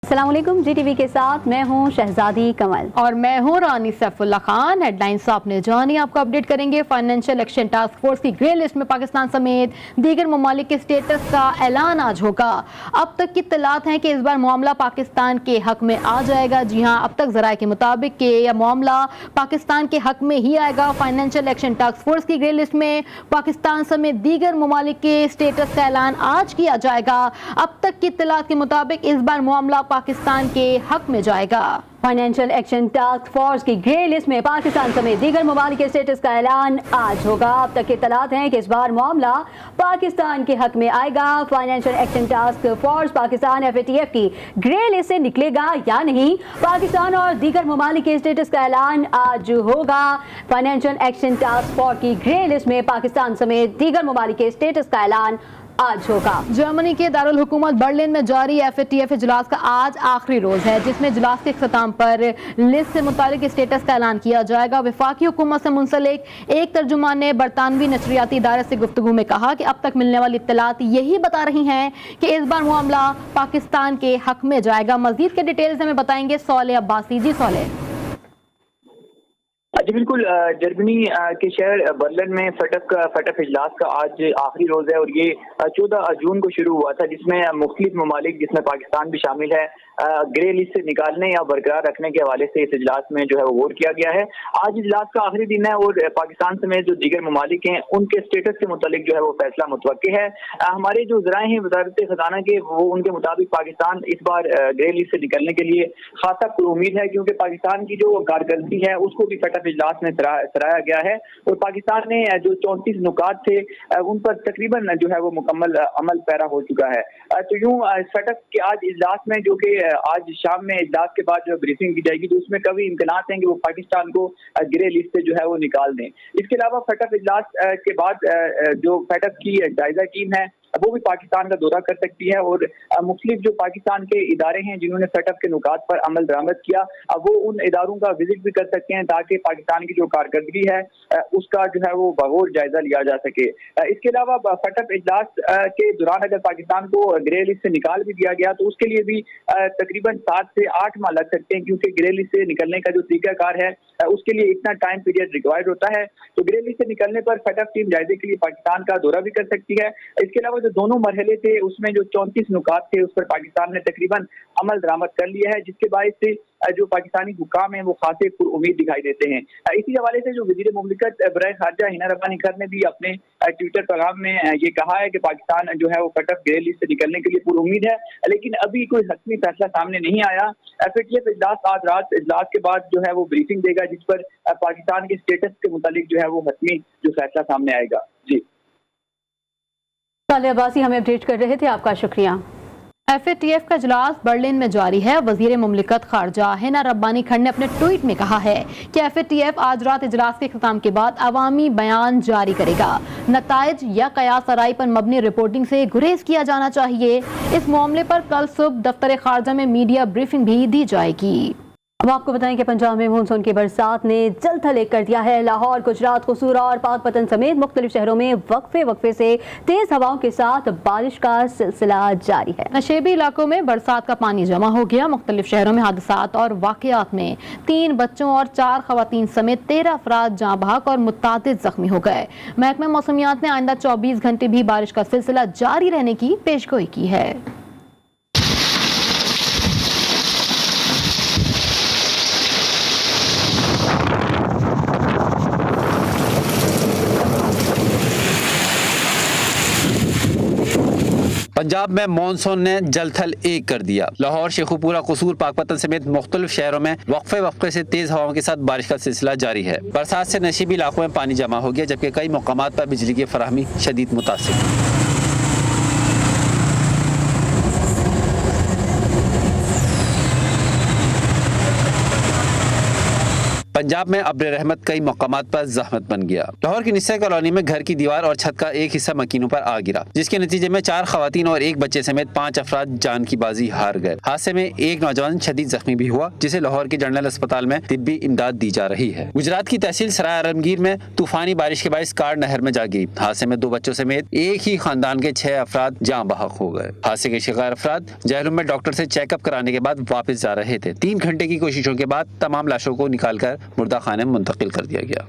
अस्सलामुअलैकुम। जीटीवी के साथ मैं हूं शहजादी कमल और मैं हूं रानी सैफुल्ला खान। हेडलाइंस आपने जानी, आपको अपडेट करेंगे। फाइनेंशियल एक्शन टास्क फोर्स की ग्रे लिस्ट में पाकिस्तान समेत दीगर ममालिक के स्टेटस का ऐलान आज होगा। अब तक की इत्तलात हैं कि इस बार मामला पाकिस्तान के हक में आ जाएगा। जी हां, अब तक जराए के मुताबिक कि यह मामला पाकिस्तान के हक में ही आएगा। फाइनेंशियल एक्शन टास्क फोर्स की ग्रे लिस्ट में पाकिस्तान समेत दीगर ममालिक के स्टेटस का ऐलान आज किया जाएगा। अब तक की इत्तलात के मुताबिक इस बार मामला पाकिस्तान के हक में जाएगा। फाइनेंशियल एक्शन टास्क फोर्स की ग्रे लिस्ट में पाकिस्तान समेत दीगर ममालिक के स्टेटस का ऐलान आज होगा। अब तक की इत्तलात हैं कि इस बार मामला पाकिस्तान के हक में आएगा। Financial action task force Pakistan FATF की ग्रे लिस्ट से निकलेगा या नहीं, पाकिस्तान और दीगर ममालिक के स्टेटस का ऐलान आज होगा। फाइनेंशियल एक्शन टास्क फोर्स की ग्रे लिस्ट में पाकिस्तान समेत दीगर ममालिक के स्टेटस का ऐलान आज होगा। जर्मनी के दारुल हुकूमत बर्लिन में जारी FATF इजलास का आज आखिरी रोज है, जिसमें इजलास के इख्तिताम पर लिस्ट से मुतालिक स्टेटस का ऐलान किया जाएगा। वफाकी हुकूमत से मुंसलिक एक तर्जुमान ने बरतानवी नशरियाती इदारे से गुफ्तगू में कहा कि अब तक मिलने वाली इत्तलात यही बता रही हैं कि इस बार मामला पाकिस्तान के हक में जाएगा। मजीद के डिटेल्स हमें बताएंगे सौले अब्बासी। जी सौले। जी बिल्कुल, जर्मनी के शहर बर्लिन में फटफ इजलास का आज आखिरी रोज है और ये 14 जून को शुरू हुआ था, जिसमें मुख्तलिफ ममालिक जिसमें पाकिस्तान भी शामिल है ग्रे लिस्ट से निकालने या बरकरार रखने के हवाले से इस इजलास में जो है वो वोट किया गया है। आज इजलास का आखिरी दिन है और पाकिस्तान समेत जो दीगर ममालिक हैं उनके स्टेटस के मुतालिक जो है वो फैसला मुतवक्के है। हमारे जो ज़राए हैं वज़ारत ख़ज़ाना के, वो उनके मुताबिक पाकिस्तान इस बार ग्रे लिस्ट से निकलने के लिए खासा उम्मीद है, क्योंकि पाकिस्तान की जो कारकर्दगी है उसको भी फटफ इजलास में सराहा गया है और पाकिस्तान ने जो 34 नुकात थे उन पर तकरीबन जो है वो मुकम्मल अमल पैरा हो चुका है। तो यूं फटफ के आज इजलास में, जो कि आज शाम में इजलास के बाद जो ब्रीफिंग की जाएगी, तो उसमें कभी इम्कानात हैं कि वो पाकिस्तान को ग्रे लिस्ट से जो है वो निकाल दें। इसके अलावा फटफ इजलास के बाद जो फटफ की जायजा टीम है वो भी पाकिस्तान का दौरा कर सकती है और मुख्तलिफ जो पाकिस्तान के इदारे हैं जिन्होंने फटफ के नुकात पर अमल दरामद किया, वो उन इदारों का विजिट भी कर सकते हैं ताकि पाकिस्तान की जो कारकर्दगी है उसका जो है वो बगौर जायजा लिया जा सके। इसके अलावा फटफ इजलास के दौरान अगर पाकिस्तान को ग्रे लिस्ट से निकाल भी दिया गया तो उसके लिए भी तकरीबन 7 से 8 माह लग सकते हैं, क्योंकि ग्रे लिस्ट से निकलने का जो तरीकाकार है उसके लिए इतना टाइम पीरियड रिक्वायर्ड होता है। तो ग्रे लिस्ट से निकलने पर फटफ टीम जायजे के लिए पाकिस्तान का दौरा भी कर सकती है। इसके अलावा जो दोनों मरहले थे उसमें जो 34 नुकात थे उस पर पाकिस्तान ने तकरीबन अमल दरामद कर लिया है, जिसके बायस से जो पाकिस्तानी हुकाम है वो खासे उम्मीद दिखाई देते हैं। इसी हवाले से जो वज़ीर मुमलिकत बराए खारजा हिना रब्बानी खान ने भी अपने ट्विटर पैगाम में ये कहा है कि पाकिस्तान जो है वो फटफ ग्रे लिस्ट से निकलने के लिए उम्मीद है, लेकिन अभी कोई हतमी फैसला सामने नहीं आया। FATF इजलास आज रात इजलास के बाद जो है वो ब्रीफिंग देगा, जिस पर पाकिस्तान के स्टेटस के मुतालिक जो है वो हतमी जो फैसला सामने आएगा। जी सौले अब्बासी हमें अपडेट कर रहे थे, आपका शुक्रिया। FATF का इजलास बर्लिन में जारी है। वजीर मुमलिकत खारजा हिना रब्बानी खंड ने अपने ट्वीट में कहा है कि FATF आज रात इजलास के इख्तिताम के बाद अवामी बयान जारी करेगा। नताइज या कयास आराई पर मबनी रिपोर्टिंग से गुरेज किया जाना चाहिए। इस मामले पर कल सुबह दफ्तर खारजा में मीडिया ब्रीफिंग भी दी जाएगी। अब आपको बताएं कि पंजाब में मानसून की बरसात ने जलथल एक कर दिया है। लाहौर, गुजरात, कसूर और पाकपतन समेत मुख्तलिफ शहरों में वक्फे से तेज हवाओं के साथ बारिश का सिलसिला जारी है। नशेबी इलाकों में बरसात का पानी जमा हो गया। मुख्तलिफ शहरों में हादसात और वाकयात में 3 बच्चों और 4 खवातीन समेत 13 अफराद जाँ बहक और मुतादिद जख्मी हो गए। महकमा मौसमियात ने आइंदा 24 घंटे भी बारिश का सिलसिला जारी रहने की पेशगोई की है। पंजाब में मानसून ने जलथल एक कर दिया। लाहौर, शेखुपुरा, कसूर, पाकपतन समेत मुख्तलिफ शहरों में वक्फे से तेज हवाओं के साथ बारिश का सिलसिला जारी है। बरसात से नशीबी इलाकों में पानी जमा हो गया, जबकि कई मकामात पर बिजली की फराहमी शदीद मुतासिर। पंजाब में अब्र रहमत कई मकामात पर जहमत बन गया। लाहौर की निस्सा कॉलोनी में घर की दीवार और छत का एक हिस्सा मकीनों पर आ गिरा, जिसके नतीजे में 4 खवातीन और एक बच्चे समेत 5 अफराद जान की बाजी हार गए। हादसे में एक नौजवान शदीद जख्मी भी हुआ, जिसे लाहौर के जनरल अस्पताल में तिब्बी इमदाद दी जा रही है। गुजरात की तहसील सराय आलमगीर में तूफानी बारिश के बायस कार नहर में जा गिरी। हादसे में 2 बच्चों समेत एक ही खानदान के 6 अफराद जाँ बहक हो गए। हादसे के शिकार अफराद जहलुम में डॉक्टर से चेकअप कराने के बाद वापस जा रहे थे। 3 घंटे की कोशिशों के बाद तमाम लाशों को निकालकर मुर्दा खाने में मुंतकिल कर दिया गया।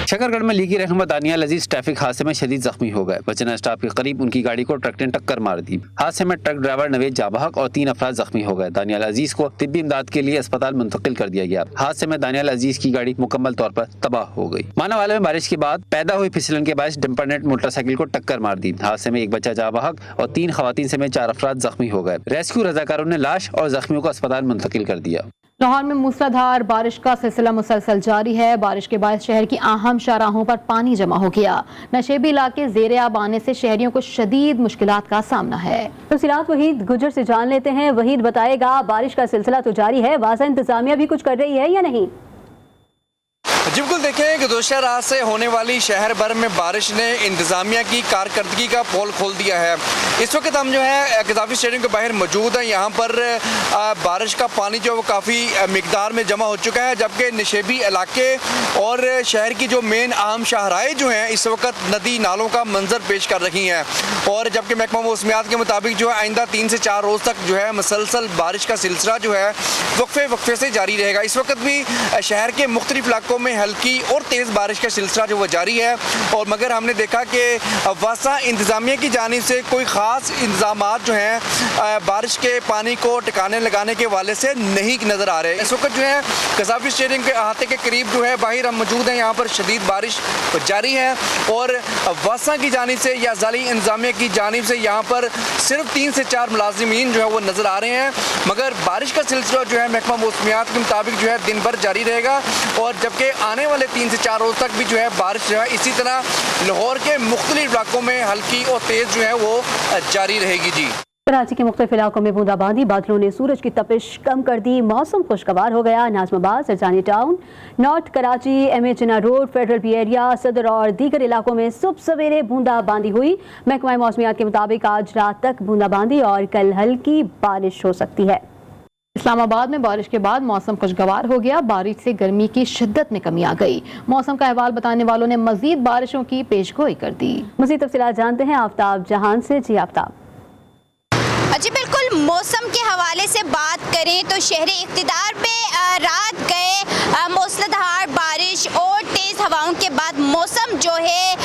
शकरगढ़ में लीगी रहनुमा दानियाल अजीज ट्रैफिक हादसे में शदीद जख्मी हो गए। बचना स्टॉप के करीब उनकी गाड़ी को ट्रक ने टक्कर मार दी। हादसे में ट्रक ड्राइवर नवेद जाबहक और 3 अफराद जख्मी हो गए। दानियाल अजीज को तिब्बी इमदाद के लिए अस्पताल मुंतकिल कर दिया गया। हादसे में दानियाल अजीज की गाड़ी मुकम्मल तौर पर तबाह हो गई। मानावाला में बारिश के बाद पैदा हुई फिसलन के बायस डंपर ने मोटरसाइकिल को टक्कर मार दी। हादसे में एक बच्चा जाबहक और 3 खवातीन समेत 4 अफराद जख्मी हो गए। रेस्क्यू रजाकारों ने लाश और जख्मियों को अस्पताल मुंतकिल कर दिया। लाहौर में मूसलाधार बारिश का सिलसिला मुसलसल जारी है। बारिश के बाद शहर की अहम शाहराहों पर पानी जमा हो गया। नशेबी इलाके ज़ेरे आब आने से शहरियों को शदीद मुश्किलात का सामना है। तफसीलात वहीद गुजर से जान लेते हैं। वहीद बताएगा, बारिश का सिलसिला तो जारी है, वाज़ा इंतजामिया भी कुछ कर रही है या नहीं? जी बिल्कुल, देखें कि गुज़श्ता रात से होने वाली शहर भर में बारिश ने इंतज़ामिया की कारकर्दगी का पोल खोल दिया है। इस वक्त हम जो है गद्दाफी स्टेडियम के बाहर मौजूद हैं। यहाँ पर बारिश का पानी जो है वो काफ़ी मिकदार में जमा हो चुका है, जबकि नशेबी इलाके और शहर की जो मेन अहम शाहराएँ जो हैं इस वक्त नदी नालों का मंजर पेश कर रही हैं। और जबकि महकमा मौसमियात के मुताबिक जो है आइंदा 3 से 4 रोज़ तक जो है मुसलसल बारिश का सिलसिला जो है वक्फे से जारी रहेगा। इस वक्त भी शहर के मुख्तलिफ इलाकों में हल्की और तेज़ बारिश का सिलसिला जो वो जारी है। और मगर हमने देखा कि वासा इंतज़ामिया की जानिब से कोई ख़ास इंतज़ामात जो हैं बारिश के पानी को टिकाने लगाने के वाले से नहीं नज़र आ रहे। इस वक्त जो है गद्दाफी स्टेडियम के अहाते के करीब जो है बाहर हम मौजूद हैं। यहाँ पर शदीद बारिश जारी है और वासा की जानिब से या ज़ाली इंतज़ामिया की जानिब से यहाँ पर सिर्फ 3 से 4 मुलाजिमीन जो है वो नज़र आ रहे हैं। मगर बारिश का सिलसिला जो है महकमा मौसमियात के मुताबिक जो है दिन भर जारी रहेगा। और जबकि आने वाले 3 से 4 रोज़ तक भी जो है बारिश जो है इसी तरह लाहौर के मुख्तलिफ इलाकों में हल्की और तेज़ जो है वो जारी रहेगी। जी, कराची के मुख्तलिफ इलाकों में बूंदाबांदी, बादलों ने सूरज की तपिश कम कर दी। मौसम खुशगवार हो गया। Najmabad, Sarjani town, north Karachi, MA जिन्ना रोड, फेडरल पी एरिया, सदर और दीगर इलाकों में सुबह सवेरे बूंदाबांदी हुई। महकमा मौसमियात के मुताबिक आज रात तक बूंदाबांदी और कल हल्की बारिश हो सकती है। इस्लामाबाद में बारिश के बाद मौसम खुशगवार हो गया। बारिश से गर्मी की शिद्दत में कमी आ गई। मौसम का अहवाल बताने वालों ने मजीद बारिशों की पेशगोई कर दी। मजीद तफसीलात जानते हैं आफ्ताब जहान से। जी आफ्ताब। जी बिल्कुल, मौसम के हवाले से बात करें तो शहर इक़्तिदार पे रात गए मूसलाधार बारिश और तेज़ हवाओं के बाद मौसम जो है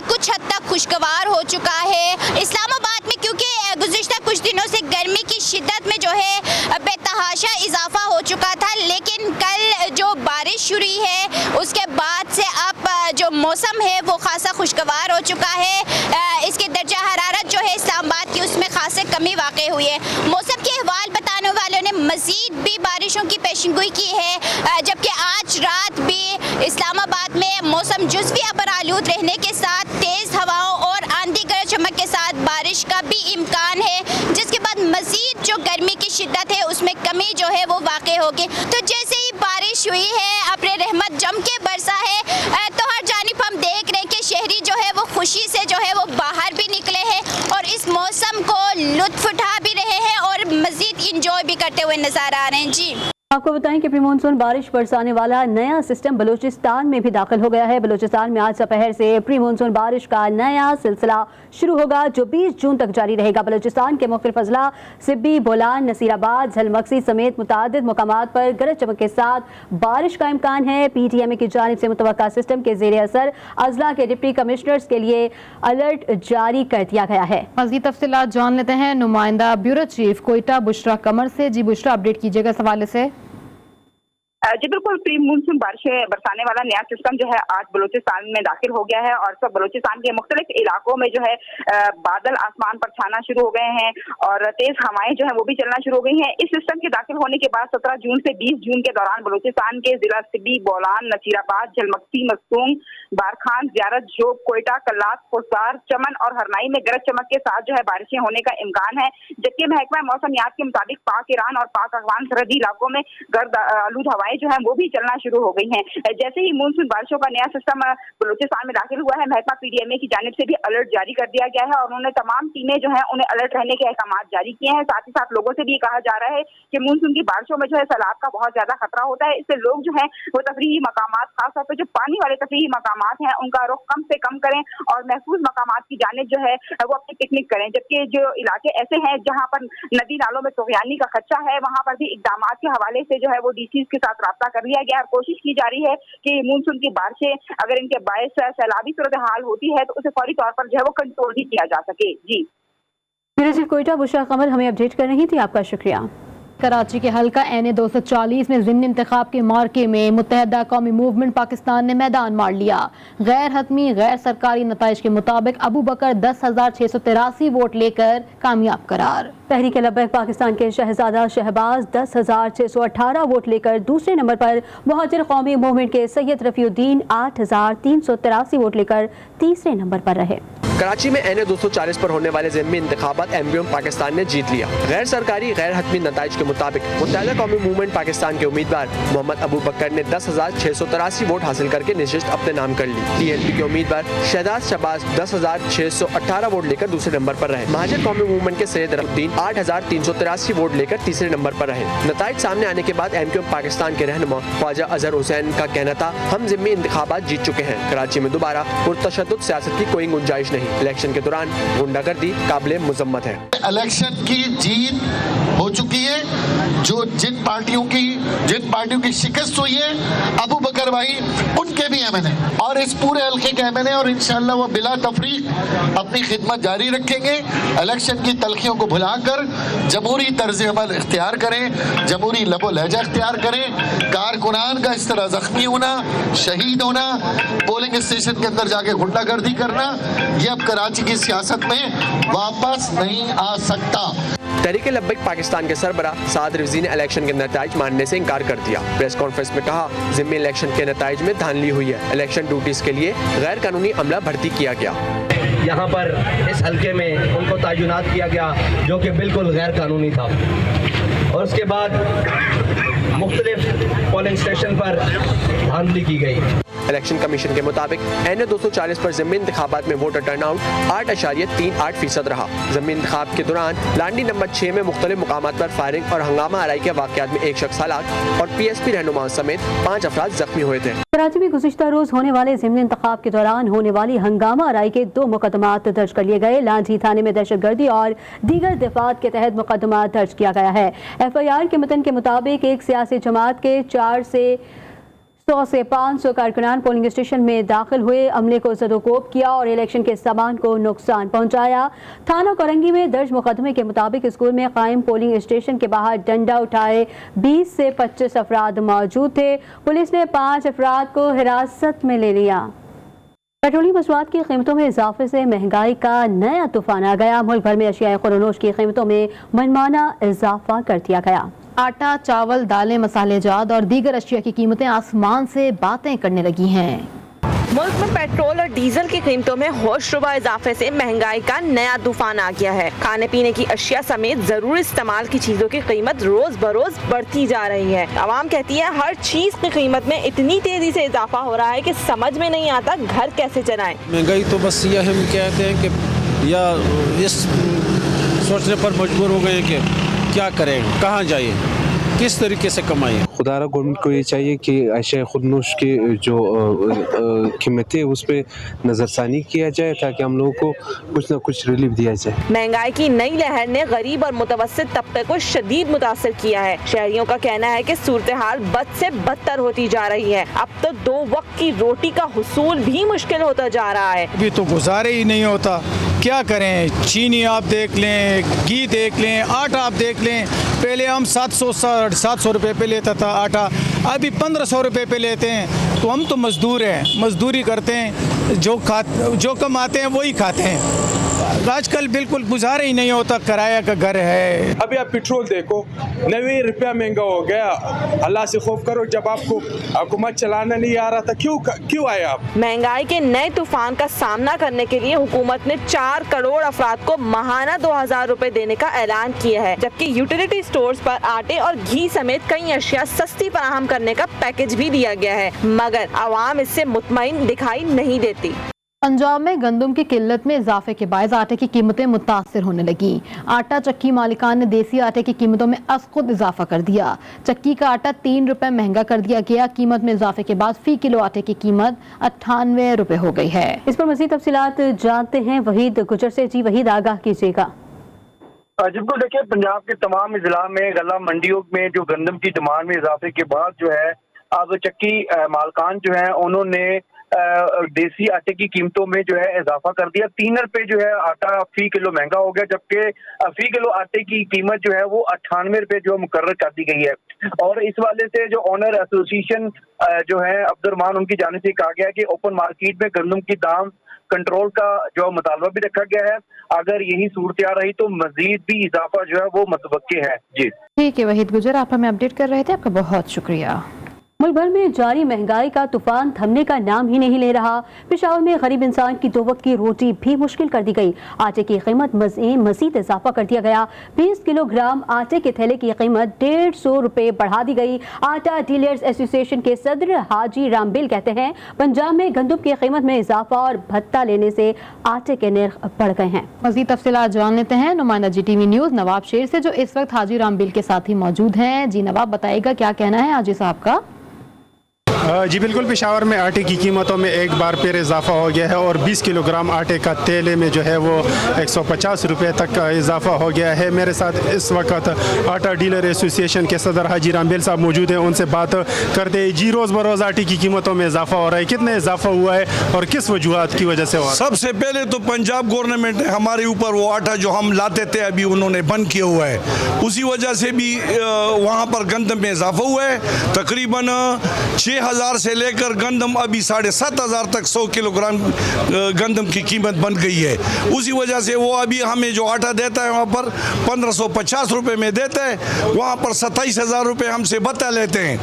कुछ हद तक खुशगवार हो चुका है। इस्लामाबाद में क्योंकि गुज़िश्ता कुछ दिनों से गर्मी की शिद्दत में जो है बेतहाशा इजाफा हो चुका था, लेकिन कल जो बारिश शुरू है उसके बाद से अब जो मौसम है वो खासा खुशगवार हो चुका है। इसके दर्जा हरारत जो है इस्लामाबाद की उसमें खासे कमी वाक़ई हुई है। मौसम के अहवाल बताने वालों ने मज़ीद भी बारिशों की पेशगोई की है, जबकि आज रात भी इस्लामाबाद में मौसम जुज़वी अबरालूद रहने के साथ तेज़ हवाओं और आंधी गरज चमक के साथ बारिश का भी इम्कान है, जिसके बाद मज़ीद जो गर्मी की शिद्दत है उसमें कमी जो है वो वाक़ई होगी। तो जैसे ही बारिश हुई है, अब्र रहमत जम के बरसा है, तो हर जानिब हम देख रहे हैं कि शहरी जो है वो खुशी से जो है वो बाहर भी निकले हैं और इस मौसम को लुत्फ़ उठा भी रहे हैं और मज़ीद इंजॉय भी करते हुए नज़र आ रहे हैं। जी, आपको बताएं कि प्री मानसून बारिश बरसाने वाला नया सिस्टम बलूचिस्तान में भी दाखिल हो गया है। बलूचिस्तान में आज दोपहर से प्री मानसून बारिश का नया सिलसिला शुरू होगा, जो 20 जून तक जारी रहेगा। बलूचिस्तान के मुख्तलिफ अजला सिब्बी, बोलान, नसीराबाद, झलमक्सी समेत मुतादिद मकामात पर गरज चमक के साथ बारिश का इम्कान है। PTMA की जानिब से मुतवक्का सिस्टम के ज़ेरे असर अजला के डिप्टी कमिश्नर्स के लिए अलर्ट जारी कर दिया गया है। मज़ीद तफसीलात जान लेते हैं नुमाइंदा ब्यूरो चीफ कोयटा बुशरा कमर से। जी बुशरा, अपडेट कीजिएगा इस हवाले से। जी बिल्कुल, प्री मानसून बारिशें बरसाने वाला नया सिस्टम जो है आज बलूचिस्तान में दाखिल हो गया है और सब बलूचिस्तान के मुख्तलिफ इलाकों में जो है बादल आसमान पर छाना शुरू हो गए हैं और तेज हवाएं जो है वो भी चलना शुरू हो गई हैं। इस सिस्टम के दाखिल होने के बाद 17 जून से 20 जून के दौरान बलूचिस्तान के जिला सिबी, बोलान, नसीराबाद, झलमक्सी, मस्तूंग, बारखान, ज़ियारत, जोब, कोयटा, कल्लात, फुसार, चमन और हरनाई में गरज चमक के साथ जो है बारिशें होने का इम्कान है। जबकि महकमा मौसमियात के मुताबिक पाक ईरान और पाक अफगान सरहदी इलाकों में गर्द आलूद हवाएं जो है वो भी चलना शुरू हो गई हैं। जैसे ही मानसून बारिशों का नया सिस्टम बलूचिस्तान में दाखिल हुआ है, महकमा पीडीएमए की जानिब से भी अलर्ट जारी कर दिया गया है और उन्होंने तमाम टीमें जो है उन्हें अलर्ट रहने के अहकाम जारी किए हैं। साथ ही साथ लोगों से भी कहा जा रहा है कि मानसून की बारिशों में जो है सैलाब का बहुत ज्यादा खतरा होता है। इससे लोग जो है वो तफरीही मकामात, खासतौर पर जो पानी वाले तफरीही मकामात हैं उनका रुख कम से कम करें और महफूज मकामात की जानिब जो है वो अपनी पिकनिक करें। जबकि जो इलाके ऐसे हैं जहाँ पर नदी नालों में तुग़यानी का खदशा है, वहाँ पर भी इकदाम के हवाले से जो है वो डीसीज के साथ राब्ता कर लिया गया और कोशिश की जा रही है कि मानसून की बारिशें अगर इनके बायस सैलाबी सूरत हाल होती है तो उसे फौरी तौर पर जो है वो कंट्रोल भी किया जा सके। जी कोयटा बुशरा कमर हमें अपडेट कर रही थी, आपका शुक्रिया। कराची के हल्का NA 240 में ज़िमनी इंतखाब के मार्के में मुत्तहदा कौमी मूवमेंट पाकिस्तान ने मैदान मार लिया। गैर हतमी गैर सरकारी नताइज के मुताबिक अबू बकर 10,683 वोट लेकर कामयाब करार। तहरीक लब्बैक पाकिस्तान के शहजादा शहबाज 10,618 वोट लेकर दूसरे नंबर पर, मुहाजिर कौमी मूवमेंट के सैयद रफीउद्दीन 8,383 वोट लेकर तीसरे नंबर पर रहे। कराची में NA 240 पर होने वाले ज़िमनी इंतखाबात MBM पाकिस्तान ने जीत लिया। गैर सरकारी गैर हतमी नताइज के मुताबिक मुत्तहदा कौमी मूवमेंट पाकिस्तान के उम्मीदवार मोहम्मद अबू बकर ने 10,683 वोट हासिल करके नशिस्त अपने नाम कर ली। TLP के उम्मीदवार शहजाद शहबाज 10,618 वोट लेकर दूसरे नंबर पर रहे। मुहाजिर कौमी मूवमेंट के सैयद रफीउद्दीन 8,383 वोट लेकर तीसरे नंबर पर रहे। नताइज सामने आने के बाद MQM पाकिस्तान के रहनुमा ख्वाजा अजहर हुसैन का कहना था, हम ज़िमनी इंतखाबात जीत चुके हैं। कराची में दोबारा पुरतशद्दुद सियासत की कोई गुंजाइश नहीं। इलेक्शन के दौरान गुंडागर्दी काबिले मुजम्मत है। इलेक्शन की जीत हो चुकी है। जिन पार्टियों की शिकस्त हुई है, अबू बकर भाई उनके भी MNA और इस पूरे हल्के के MNA और इंशाअल्लाह वो बिला तफरीक अपनी खिदमत जारी रखेंगे। इलेक्शन की तलखियों को भुलाकर जमहूरी तर्ज अमल इख्तियार करें, जमहूरी लबो लहजा इख्तियार करें। कारकुनान का इस तरह जख्मी होना, शहीद होना, पोलिंग स्टेशन के अंदर जाके गुंडागर्दी करना, ये अब कराची की सियासत में वापस नहीं आ सकता। तहरीक लब्बैक पाकिस्तान के सरबरा साद रिजवी ने इलेक्शन के नताइज मानने से इनकार कर दिया। प्रेस कॉन्फ्रेंस में कहा, ज़िमनी इलेक्शन के नताइज में धांधली हुई है। इलेक्शन ड्यूटीज के लिए गैर कानूनी अमला भर्ती किया गया। यहाँ पर इस हल्के में उनको तैनात किया गया जो कि बिल्कुल गैर कानूनी था और उसके बाद मुख्तलिफ पोलिंग स्टेशन पर धांधली की गई। इलेक्शन कमीशन के मुताबिक NA 240 पर ज़िमनी इंतखाबात में वोटर टर्नआउट 8.38% रहा। ज़िमनी इंतखाब के दौरान लांडी नंबर 6 में मुख्तलिफ मुकामात पर फायरिंग और हंगामा आराई के वाक़यात में एक शख्स हलाक और PSP रहनुमा समेत 5 अफराद जख्मी हुए थे। कराची में गुज़िश्ता रोज होने वाले ज़िमनी इंतखाब के दौरान होने वाली हंगामा आराई के 2 मुकदमात दर्ज कर लिए गए। लांझी थाने में दहशतगर्दी और दीगर दफात के तहत मुकदमा दर्ज किया गया है। FIR के मतन के मुताबिक एक सियासी जमात के 100 से 500 कारकुनान पोलिंग स्टेशन में दाखिल हुए, अमले को ज़दोकोब किया और इलेक्शन के सामान को नुकसान पहुंचाया। थाना कोरंगी में दर्ज मुकदमे के मुताबिक स्कूल में कायम पोलिंग स्टेशन के बाहर डंडा उठाए 20 से 25 अफराद मौजूद थे। पुलिस ने 5 अफराद को हिरासत में ले लिया। पेट्रोलियम मसवाद की कीमतों में इजाफे से महंगाई का नया तूफान आ गया। मुल्क भर में अशियाए खुरोनोश की कीमतों में मनमाना इजाफा कर दिया गया। आटा, चावल, दालें, मसालेजात और दीगर अशिया की कीमतें आसमान से बातें करने लगी हैं। मुल्क में पेट्रोल और डीजल की कीमतों में होशरुबा इजाफे से महंगाई का नया तूफान आ गया है। खाने पीने की अशिया समेत जरूरी इस्तेमाल की चीजों की कीमत रोज बरोज बढ़ती जा रही है। आवाम कहती है हर चीज की कीमत में इतनी तेजी से इजाफा हो रहा है कि समझ में नहीं आता घर कैसे चलाएं। महंगाई तो बस यह हम कहते हैं कि या इस सोचने पर मजबूर हो गए कि क्या करें, कहाँ जाइए, किस तरीके से कमाएं। खुदारा गवर्नमेंट को ये चाहिए कि अशिया खुदनोश की जो कीमतें उस पर नज़रसानी किया जाए ताकि हम लोगों को कुछ न कुछ रिलीफ दिया जाए। महंगाई की नई लहर ने गरीब और मुतवस्सित तबके को शदीद मुतासर किया है। शहरियों का कहना है कि सूरत हाल बद से बदतर होती जा रही है। अब तो 2 वक्त की रोटी का हुसूल भी मुश्किल होता जा रहा है। अभी तो गुजारे ही नहीं होता, क्या करें। चीनी आप देख लें, घी देख लें, आटा आप देख लें, पहले हम 700 रुपये पे लेता था आटा, अभी 1500 रुपये पे लेते हैं। तो हम तो मजदूर हैं, मजदूरी करते हैं, जो कमाते हैं वही खाते हैं। आजकल बिल्कुल गुजारा ही नहीं होता, किराया का घर है। अभी आप पेट्रोल देखो, 90 रुपया महंगा हो गया। अल्लाह से खौफ करो, जब आपको हुकूमत चलाना नहीं आ रहा था क्यों आए आप? महंगाई के नए तूफान का सामना करने के लिए हुकूमत ने 4 करोड़ अफराद को माहाना 2000 रुपए देने का ऐलान किया है, जबकि यूटिलिटी स्टोर्स पर आटे और घी समेत कई अशिया सस्ती फराहम करने का पैकेज भी दिया गया है, मगर आवाम इससे मुतमईन दिखाई नहीं देती। पंजाब में गंदम की किल्लत में इजाफे के बायस आटे की कीमतें मुतासिर होने लगी। आटा चक्की मालिकान ने देसी आटे की कीमतों में खुद इजाफा कर दिया। चक्की का आटा 3 रुपए महंगा कर दिया गया। कीमत में इजाफे के बाद फी किलो आटे की कीमत 98 रुपए हो गई है। इस पर मज़ीद तफसीलात जानते हैं वहीद गुजर से। जी वहीद, आगाह कीजिएगा। जिनको देखिए, पंजाब के तमाम जिला में गला मंडियों में जो गंदम की डिमांड में इजाफे के बाद जो है अब चक्की मालकान जो है उन्होंने देसी आटे की कीमतों में जो है इजाफा कर दिया। 3 रुपए जो है आटा फी किलो महंगा हो गया, जबकि फी किलो आटे की कीमत जो है वो 98 रुपए जो मुकर्रर कर दी गई है। और इस वाले से जो ऑनर एसोसिएशन जो है अब्दुर्रहमान, उनकी जानिब से कहा गया कि ओपन मार्केट में गंदम की दाम कंट्रोल का जो मुतालबा भी रखा गया है। अगर यही सूरत रही तो मजीद भी इजाफा जो है वो मुतवक्के है। जी ठीक है वहीद गुजर, आप हमें अपडेट कर रहे थे, आपका बहुत शुक्रिया। मुल्क भर में जारी महंगाई का तूफान थमने का नाम ही नहीं ले रहा। पेशावर में गरीब इंसान की 2 वक्त की रोटी भी मुश्किल कर दी गई। आटे की कीमत मजीद इजाफा कर दिया गया। 20 किलोग्राम आटे के थैले की कीमत 150 रुपए बढ़ा दी गई। आटा डीलर्स एसोसिएशन के सदर हाजी रामबिल कहते हैं पंजाब में गंदम की कीमत में इजाफा और भत्ता लेने से आटे के नर्ख बढ़ गए हैं। मजीद तफसीलात जान लेते हैं नुमाइंदा GTV न्यूज़ नवाब शेर से, जो इस वक्त हाजी रामबिल के साथ ही मौजूद हैं। जी नवाब, बताइएगा क्या कहना है हाजी साहब का? जी बिल्कुल, पेशावर में आटे की कीमतों में एक बार फिर इजाफा हो गया है और 20 किलोग्राम आटे का तेले में जो है वो 150 रुपये तक का इजाफा हो गया है। मेरे साथ इस वक्त आटा डीलर एसोसिएशन के सदर हाजी रामबिल साहब मौजूद हैं, उनसे बात करते हैं। जी रोज़ बरोज़ आटे की कीमतों में इजाफा हो रहा है, कितने इजाफा हुआ है और किस वजूहत की वजह से हुआ? सबसे पहले तो पंजाब गवर्नमेंट ने हमारे ऊपर वो आटा जो हम लाते थे अभी उन्होंने बंद किया हुआ है, उसी वजह से भी वहाँ पर गंदम में इजाफा हुआ है। तकरीबन 6000 से लेकर गंदम अभी 7500 तक 100 किलोग्राम गंदम की कीमत बन गई है। उसी वजह से वो अभी हमें जो आटा देता है वहाँ पर 1550 रुपये में देता है, वहाँ पर 27000 रुपये हमसे भत्ता लेते हैं।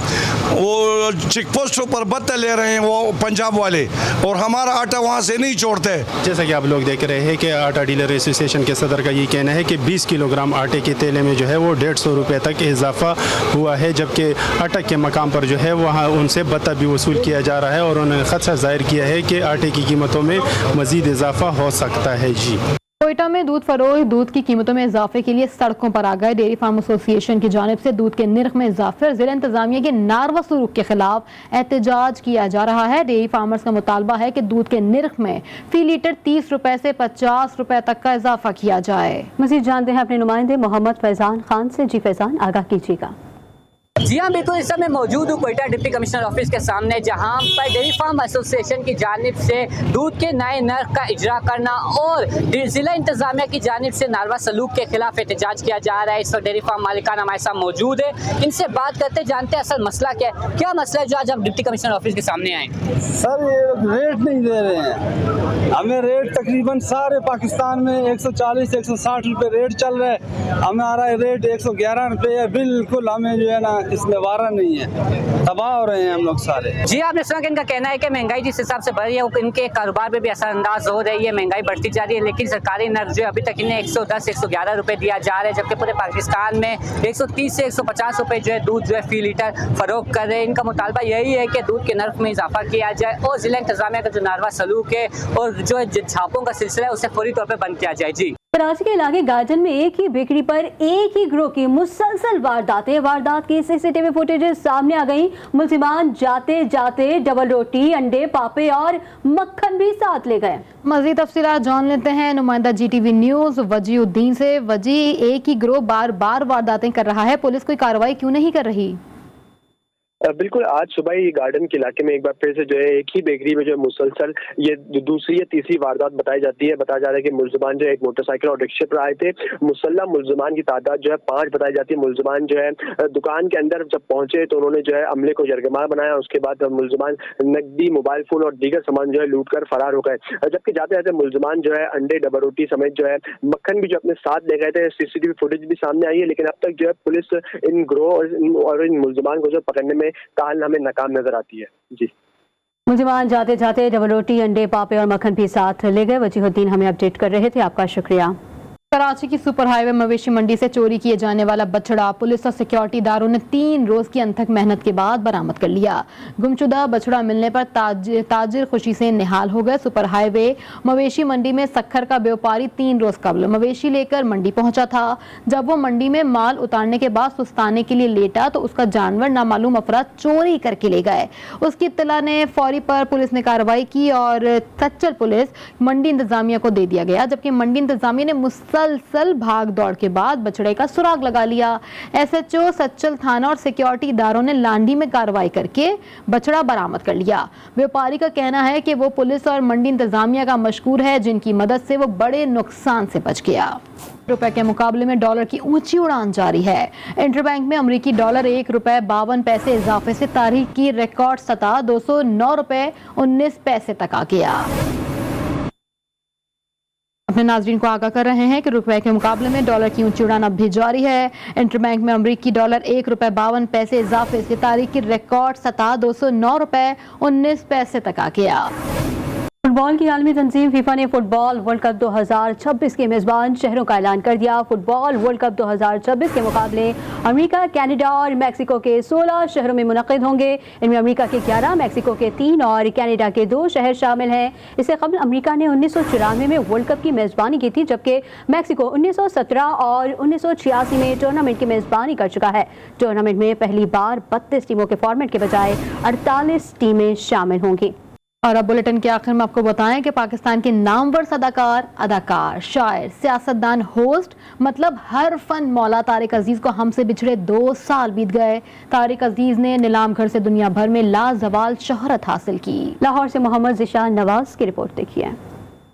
वो चेक पोस्टों पर भत्ता ले रहे हैं वो पंजाब वाले, और हमारा आटा वहाँ से नहीं छोड़ते हैं। जैसा कि आप लोग देख रहे हैं कि आटा डीलर एसोसिएशन के सदर का ये कहना है कि 20 किलोग्राम आटे के तेले में जो है वो 150 रुपये तक इजाफा हुआ है, जबकि अटक के मकाम पर जो है वहाँ उनसे भत्ता भी वसूल किया जा रहा है और उन्होंने खदशा जाहिर किया है कि आटे की कीमतों में मजीद इजाफा हो सकता है। जी कोयटा में दूध फरोश दूध की कीमतों में इजाफे के लिए सड़कों पर आ गए। डेयरी फार्म एसोसिएशन की जानिब से दूध के निर्ख में इजाफे और जिला इंतजामिया के नारवा सलूक के खिलाफ एहतजाज किया जा रहा है। डेयरी फार्मर्स का मुतालबा है कि दूध के निर्ख में फी लीटर 30 रुपए से 50 रुपए तक का इजाफा किया जाए। मजीद जानते हैं अपने नुमाइंदे मोहम्मद फैजान खान से। जी फैजान, आगाह कीजिएगा। जी हाँ बिल्कुल, इस समय मौजूद हूँ कोयटा डिप्टी कमिश्नर ऑफिस के सामने, जहाँ पर डेयरी फार्म एसोसिएशन की जानिब से दूध के नए नर्ख का इजरा करना और जिला इंतजामिया की जानिब से नारवा सलूक के खिलाफ एहतजाज किया जा रहा है। इस वक्त डेयरी फार्म मालिकान हमारे साथ मौजूद है, इनसे बात करते जानते हैं असल मसला क्या है। क्या मसला है जो आज हम डिप्टी कमिश्नर ऑफिस के सामने आए? सर ये रेट नहीं दे रहे हैं हमें। रेट तकरीबन सारे पाकिस्तान में 140-160 रुपये रेट चल रहा है, हमारा रेट 111 रुपये है। बिल्कुल हमें जो है ना इसमें वारा नहीं है, तबाह हो रहे हैं हम लोग सारे। जी आपने सुना कि इनका कहना है कि महंगाई जिस हिसाब से बढ़ रही है वो इनके कारोबार पे भी असरअंदाज हो रही है, महंगाई बढ़ती जा रही है, लेकिन सरकारी नर्ख जो अभी तक इन्हें 110-111 रुपये दिया जा रहा है, जबकि पूरे पाकिस्तान में 130 से 150 रुपये जो है दूध जो है फी लीटर फरोख्त कर रहे हैं। इनका मुतालबा यही है कि दूध के नर्ख में इजाफा किया जाए और जिला इंतजामिया का जो नारवा सलूक है और जो छापों का सिलसिला है उसे फौरी तौर पर बंद किया जाए। जी कराची के इलाके गाजन में एक ही बेकरी पर एक ही गिरोह की मुसलसल वारदात की CCTV फुटेजेस सामने आ गई। मुलजिमान जाते जाते डबल रोटी, अंडे, पापे और मक्खन भी साथ ले गए। मजीद तफसीलात जान लेते हैं नुमाइंदा GTV न्यूज़ वजीउद्दीन से। वजी, एक ही गिरोह बार बार वारदातें कर रहा है, पुलिस कोई कार्रवाई क्यों नहीं कर रही? बिल्कुल, आज सुबह ही गार्डन के इलाके में एक बार फिर से जो है एक ही बेकरी में जो है मुसलसल ये दूसरी या तीसरी वारदात बताई जाती है। बताया जा रहा है कि मुलजमान जो है एक मोटरसाइकिल और रिक्शे पर आए थे। मुसल्लह मुलजमान की तादाद जो है 5 बताई जाती है। मुलजमान जो है दुकान के अंदर जब पहुंचे तो उन्होंने जो है अमले को यरगमार बनाया। उसके बाद मुलजमान नकदी, मोबाइल फोन और दीगर सामान जो है लूट कर फरार हो गए। जबकि जाते जाते मुलजमान जो है अंडे, डबल रोटी समेत जो है मक्खन भी जो अपने साथ ले गए थे। CCTV फुटेज भी सामने आई है, लेकिन अब तक जो है पुलिस इन गिरोह और इन मुलजमान को जो पकड़ने में ताल हमें नाकाम नजर आती है। जी, मुलजमान जाते जाते डबल रोटी, अंडे, पापे और मक्खन भी साथ ले गए। वजीहुद्दीन हमें अपडेट कर रहे थे, आपका शुक्रिया। कराची की सुपर हाईवे मवेशी मंडी से चोरी किए जाने वाला बछड़ा पुलिस और सिक्योरिटी दारों ने 3 रोज की अनथक मेहनत के बाद बरामद कर लिया। गुमशुदा बछड़ा मिलने पर ताजिर खुशी से निहाल हो गए। सुपर हाईवे मवेशी मंडी में सक्खर का व्यापारी 3 रोज कबल मवेशी लेकर मंडी पहुंचा था। जब वो मंडी में माल उतारने के बाद सुस्ताने के लिए लेटा तो उसका जानवर नामालूम अफराद चोरी करके ले गए। उसकी इत्तला ने फौरी पर पुलिस ने कार्रवाई की और सच्चल पुलिस मंडी इंतजामिया को दे दिया गया, जबकि मंडी इंतजामिया ने मुसलसल भाग दौड़ के बाद बछड़े का सुराग लगा लिया। SHO सच्चल थाना और सिक्योरिटी इदारों ने लांडी में कार्रवाई करके बछड़ा बरामद कर लिया। व्यापारी का कहना है कि वो पुलिस और मंडी इंतजामिया का मशकूर है, जिनकी मदद से वो बड़े नुकसान से बच गया। रुपए के मुकाबले में डॉलर की ऊंची उड़ान जारी है। इंटरबैंक में अमेरिकी डॉलर 1 रुपए 52 पैसे इजाफे से तारीख की रिकॉर्ड सतह 209 रुपए 19 पैसे तक आ गया। अपने नाजरीन को आगाह कर रहे हैं कि रुपए के मुकाबले में डॉलर की ऊंची उड़ान अब भी जारी है। इंटरबैंक में अमेरिकी डॉलर 1 रुपए 52 पैसे इजाफे से तारीख की रिकॉर्ड सतह 209 रुपए 19 पैसे तक आ गया। फुटबॉल की आलमी तंजीम फीफा ने फुटबॉल वर्ल्ड कप 2026 के मेजबान शहरों का ऐलान कर दिया। फुटबॉल वर्ल्ड कप 2026 के मुकाबले अमेरिका, कनाडा और मैक्सिको के 16 शहरों में मुनक्किद होंगे। इनमें अमेरिका के 11, मैक्सिको के 3 और कनाडा के 2 शहर शामिल हैं। इससे कबल अमेरिका ने 1994 में वर्ल्ड कप की मेजबानी की थी, जबकि मैक्सिको 1917 और 1986 में टूर्नामेंट की मेजबानी कर चुका है। टूर्नामेंट में पहली बार 32 टीमों के फॉर्मेट के बजाय 48 टीमें शामिल होंगी। और अब बुलेटिन के आखिर में आपको बताएं कि पाकिस्तान के नामवर अदाकार, शायर, सियासतदान, होस्ट मतलब हर फन मौला तारिक अजीज को हमसे बिछड़े 2 साल बीत गए। तारिक अजीज ने नीलाम घर से दुनिया भर में लाजवाल शोहरत हासिल की। लाहौर से मोहम्मद ज़िशान नवाज की रिपोर्ट देखिए।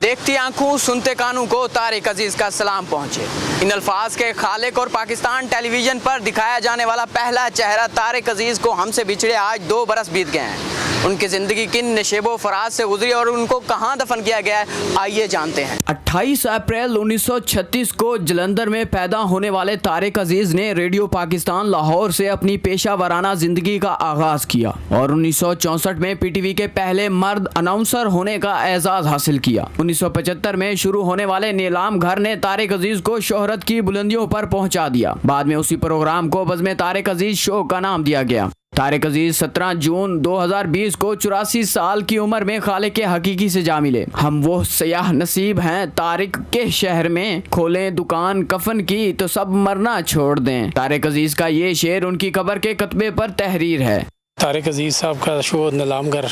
देखती आंखों सुनते कानों को तारिक अजीज का सलाम पहुंचे। इन अल्फाज के खालिक और पाकिस्तान टेलीविजन पर दिखाया जाने वाला पहला चेहरा तारिक अजीज को हमसे बिछड़े आज 2 बरस बीत गए हैं। उनकी जिंदगी किन नशेबो फराज से गुजरी और उनको कहां दफन किया गया है, आइए जानते हैं। 28 अप्रैल 1936 को जलंधर में पैदा होने वाले तारिक अजीज ने रेडियो पाकिस्तान लाहौर से अपनी पेशा वराना जिंदगी का आगाज किया और 1964 में PTV के पहले मर्द अनाउंसर होने का एजाज हासिल किया। 1975 में शुरू होने वाले नीलाम घर ने तारिक अजीज को शोहरत की बुलंदियों पर पहुंचा दिया। बाद में उसी प्रोग्राम को बज़्म तारिक अजीज शो का नाम दिया गया। तारिक अजीज 17 जून 2020 को 84 साल की उम्र में खालिक के हकीकी से जा मिले। हम वो सयाह नसीब हैं तारिक के शहर में, खोलें दुकान कफन की तो सब मरना छोड़ दें। तारिक अजीज का ये शेर उनकी कब्र के कतबे पर तहरीर है। तारिक अजीज साहब का शो नीलाम घर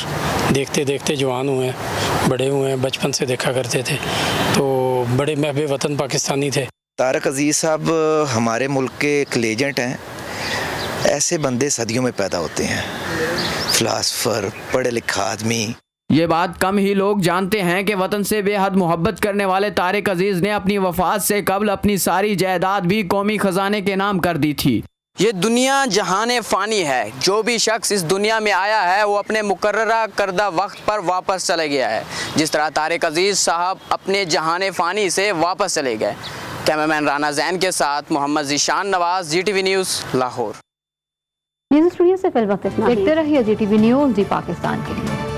देखते देखते जवान हुए, बड़े हुए, बचपन से देखा करते थे, तो बड़े महबे वतन पाकिस्तानी थे। तारिक अजीज साहब हमारे मुल्क के एक लेजेंड हैं। ऐसे बंदे सदियों में पैदा होते हैं, फिलासफर, पढ़े लिखा आदमी। ये बात कम ही लोग जानते हैं कि वतन से बेहद मोहब्बत करने वाले तारिक अजीज ने अपनी वफात से कबल अपनी सारी जायदाद भी कौमी खजाने के नाम कर दी थी। ये दुनिया जहाने फ़ानी है। जो भी शख्स इस दुनिया में आया है वो अपने मुकर्ररा करदा वक्त पर वापस चले गया है, जिस तरह तारिक अजीज साहब अपने जहाने फ़ानी से वापस चले गए। कैमरामैन राना जैन के साथ Mohammad Zeeshan Nawaz, GTV news Lahore. News studio से फिल वक्त इतना ही। देखते रहिए GTV न्यूज़, जी पाकिस्तान के लिए।